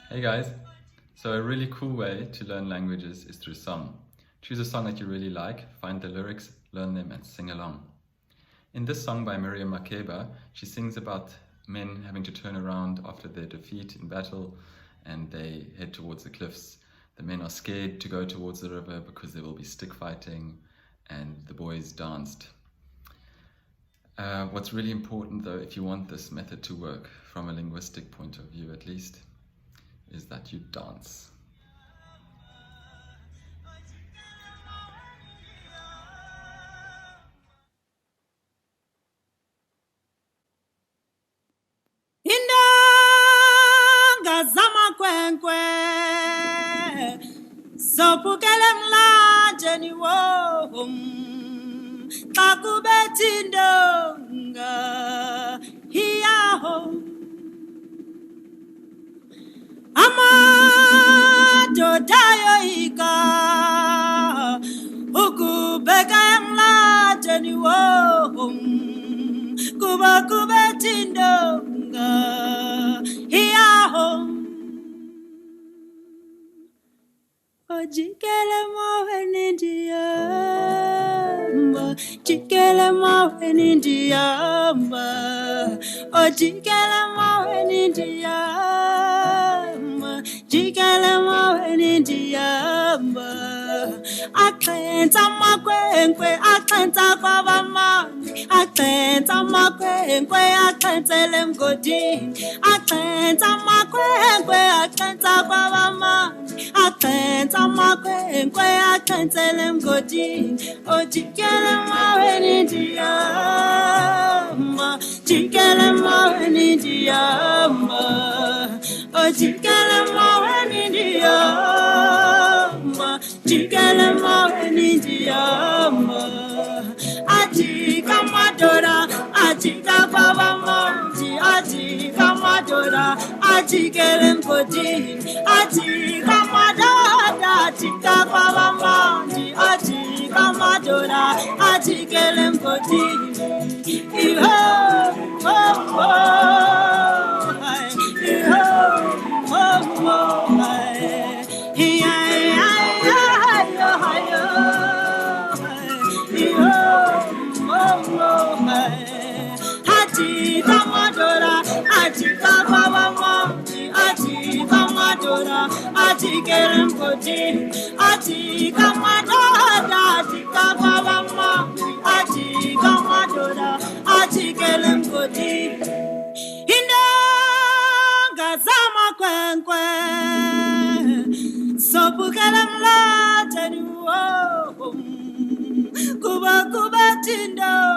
Hey guys! So a really cool way to learn languages is through song. Choose a song that you really like, find the lyrics, learn them and sing along. In this song by Miriam Makeba, she sings about men having to turn around after their defeat in battle and they head towards the cliffs. The men are scared to go towards the river because there will be stick fighting, and the boys danced. What's really important though, if you want this method to work from a linguistic point of view at least, is that you dance. Indanga zamakwenkwe sopukele mlanje ni wo xa kubetha indonga hiyaho amadoda ayoyika ukubheka emlanje ni wo kuba kubetha indonga hiyaho ojikele mawe nindiyamba jikele mawe nindiyamba ojikele mawe nindiyamba jikele mawe nindiyamba axenza amakwenkwe axenza kwabamani axenza amakwenkwe axenzele mgodini axenza amakwenkwe axenza kwabamani axenza amakwenkwe axenzele mgodini ojikele mawe nindiyamba jikele mawe nindiyamba ojikele mawe nindiyamba jikele mawe nindiyamba ajika madora ajika babamoti ajika madora ajikele mgodini ajika madada ajika babamoti ajika madora ajikele mgodini iho oh oh iho oh oh hiya Ajika madora, ajika baba mami, ajika madora, ajikele mgodini, ajika madora, ajika baba mami, ajika madora, ajikele mgodini. Indanga zamakwenkwe sopukele mlanje ni wo kuba kubetha indonga